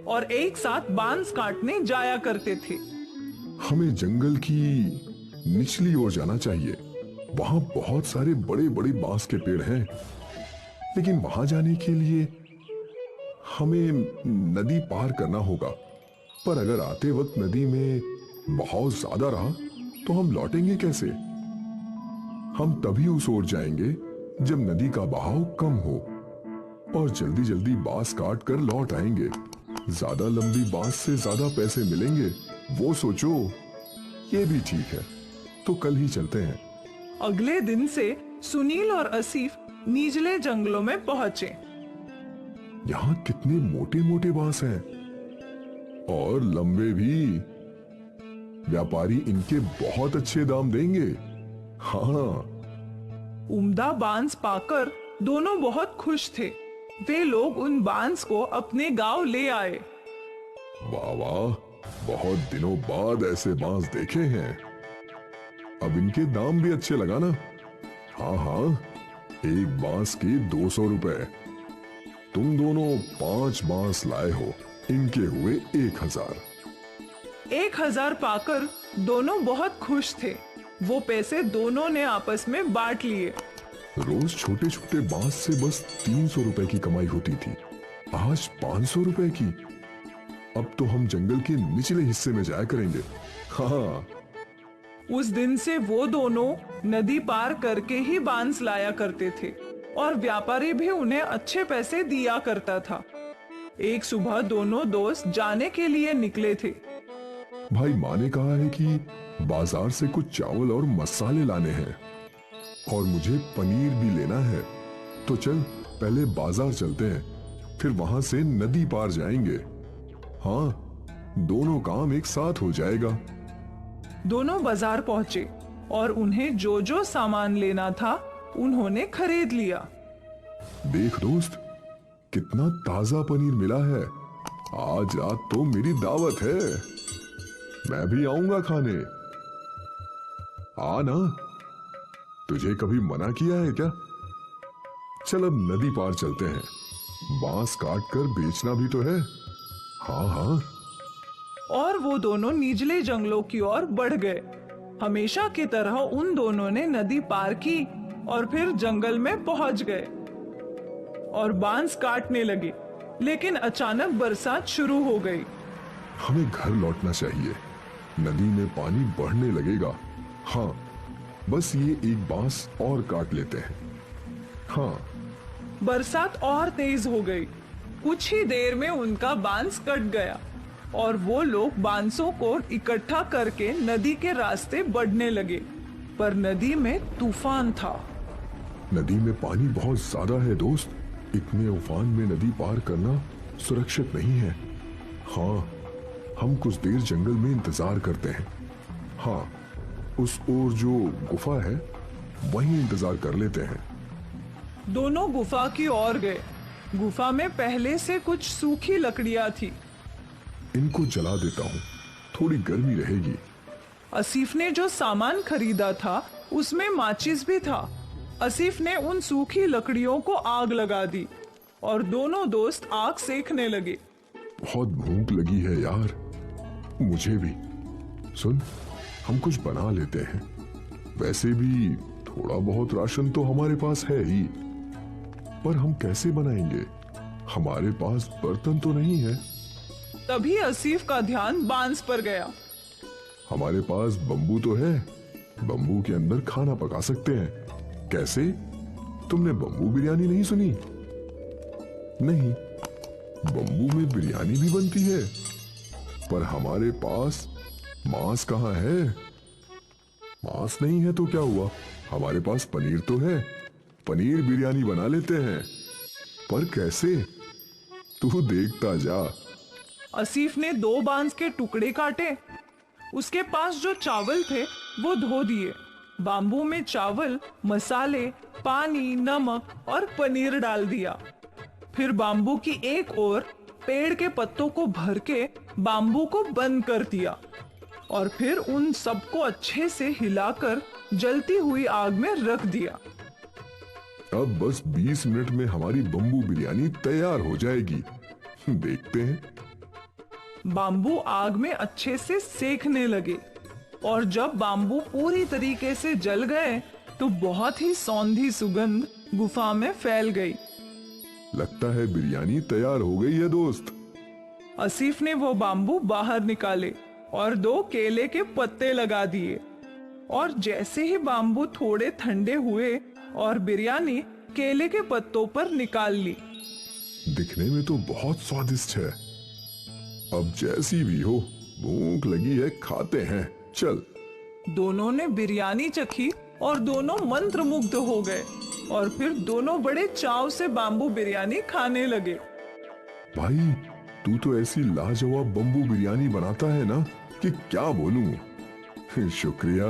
और एक साथ बांस काटने जाया करते थे। हमें जंगल की निचली ओर जाना चाहिए। वहां बहुत सारे बड़े बड़े बांस के पेड़ हैं, लेकिन वहां जाने के लिए हमें नदी पार करना होगा। पर अगर आते वक्त नदी में बहाव ज्यादा रहा तो हम लौटेंगे कैसे? हम तभी उस ओर जाएंगे जब नदी का बहाव कम हो और जल्दी जल्दी बांस काट कर लौट आएंगे। ज्यादा लंबी बांस से ज्यादा पैसे मिलेंगे, वो सोचो। ये भी ठीक है, तो कल ही चलते हैं। अगले दिन से सुनील और आसिफ निचले जंगलों में पहुंचे। यहाँ कितने मोटे मोटे बांस हैं और लंबे भी। व्यापारी इनके बहुत अच्छे दाम देंगे। हाँ। उम्दा बांस पाकर दोनों बहुत खुश थे। वे लोग उन बांस को अपने गांव ले आए। वाह वाह, बहुत दिनों बाद ऐसे बांस देखे हैं। अब इनके दाम भी अच्छे लगाना। हाँ हाँ, एक बांस के 200 रुपए। तुम दोनों 5 बांस लाए हो, इनके हुए 1000। 1000 पाकर दोनों बहुत खुश थे। वो पैसे दोनों ने आपस में बांट लिए। रोज छोटे छोटे बांस से बस 300 रुपए की कमाई होती थी, आज 500 रुपए की। अब तो हम जंगल के निचले हिस्से में जाया करेंगे। हाँ। उस दिन से वो दोनों नदी पार करके ही बांस लाया करते थे और व्यापारी भी उन्हें अच्छे पैसे दिया करता था। एक सुबह दोनों दोस्त जाने के लिए निकले थे। भाई, माँ ने कहा है कि बाजार से कुछ चावल और मसाले लाने हैं और मुझे पनीर भी लेना है। तो चल, पहले बाजार चलते हैं, फिर वहां से नदी पार जाएंगे। हाँ, दोनों काम एक साथ हो जाएगा। दोनों बाजार पहुंचे और उन्हें जो जो सामान लेना था उन्होंने खरीद लिया। देख दोस्त, कितना ताजा पनीर मिला है। आज रात तो मेरी दावत है, मैं भी आऊंगा खाने। आ ना, तुझे कभी मना किया है क्या? चल अब नदी पार चलते हैं, बांस काट कर बेचना भी तो है। हाँ हाँ। और वो दोनों निचले जंगलों की ओर बढ़ गए। हमेशा की तरह उन दोनों ने नदी पार की और फिर जंगल में पहुंच गए और बांस काटने लगे। लेकिन अचानक बरसात शुरू हो गई। हमें घर लौटना चाहिए, नदी में पानी बढ़ने लगेगा। हाँ, बस ये एक बांस और काट लेते हैं। हाँ। बरसात और तेज हो गई। कुछ ही देर में उनका बांस कट गया और वो लोग बांसों को इकट्ठा करके नदी के रास्ते बढ़ने लगे। पर नदी में तूफान था। नदी में पानी बहुत ज्यादा है दोस्त। इतने उफान में नदी पार करना सुरक्षित नहीं है। हाँ, हम कुछ देर जंगल में इंतजार करते हैं। हाँ, उस ओर जो गुफा है वहीं इंतजार कर लेते हैं। दोनों गुफा की ओर गए। गुफा में पहले से कुछ सूखी लकड़ियां थी। इनको जला देता हूँ, थोड़ी गर्मी रहेगी। आसिफ ने जो सामान खरीदा था उसमें माचिस भी था। आसिफ ने उन सूखी लकड़ियों को आग लगा दी और दोनों दोस्त आग सेकने लगे। बहुत भूख लगी है यार, मुझे भी। सुन, हम कुछ बना लेते हैं। वैसे भी थोड़ा बहुत राशन तो हमारे पास है ही, पर हम कैसे बनाएंगे? हमारे पास बर्तन तो नहीं है। तभी आसिफ का ध्यान बांस पर गया। हमारे पास बम्बू तो है, बम्बू के अंदर खाना पका सकते हैं। कैसे? तुमने बम्बू बिरयानी नहीं सुनी? नहीं, बम्बू में बिरयानी भी बनती है, पर हमारे पास मांस कहाँ है? मांस नहीं है तो क्या हुआ, हमारे पास पनीर तो है। पनीर बिरयानी बना लेते हैं। पर कैसे? तू देखता जा। आसिफ ने 2 बांस के टुकड़े काटे। उसके पास जो चावल थे वो धो दिए। बाम्बू में चावल, मसाले, पानी, नमक और पनीर डाल दिया। फिर बाम्बू की एक ओर पेड़ के पत्तों को भर के बाम्बू को बंद कर दिया और फिर उन सबको अच्छे से हिलाकर जलती हुई आग में रख दिया। अब बस 20 मिनट में हमारी बम्बू बिरयानी तैयार हो जाएगी। देखते हैं। बाम्बू आग में अच्छे से सेकने लगे और जब बाम्बू पूरी तरीके से जल गए तो बहुत ही सौंधी सुगंध गुफा में फैल गई। लगता है बिरयानी तैयार हो गई है दोस्त। आसिफ ने वो बाम्बू बाहर निकाले और 2 केले के पत्ते लगा दिए और जैसे ही बाम्बू थोड़े ठंडे हुए और बिरयानी केले के पत्तों पर निकाल ली। दिखने में तो बहुत स्वादिष्ट है। अब जैसी भी हो, भूख लगी है, खाते हैं, चल। दोनों ने बिरयानी चखी और दोनों मंत्रमुग्ध हो गए और फिर दोनों बड़े चाव से बाम्बू बिरयानी खाने लगे। भाई, तू तो ऐसी लाजवाब बम्बू बिरयानी बनाता है ना कि क्या बोलूं। शुक्रिया।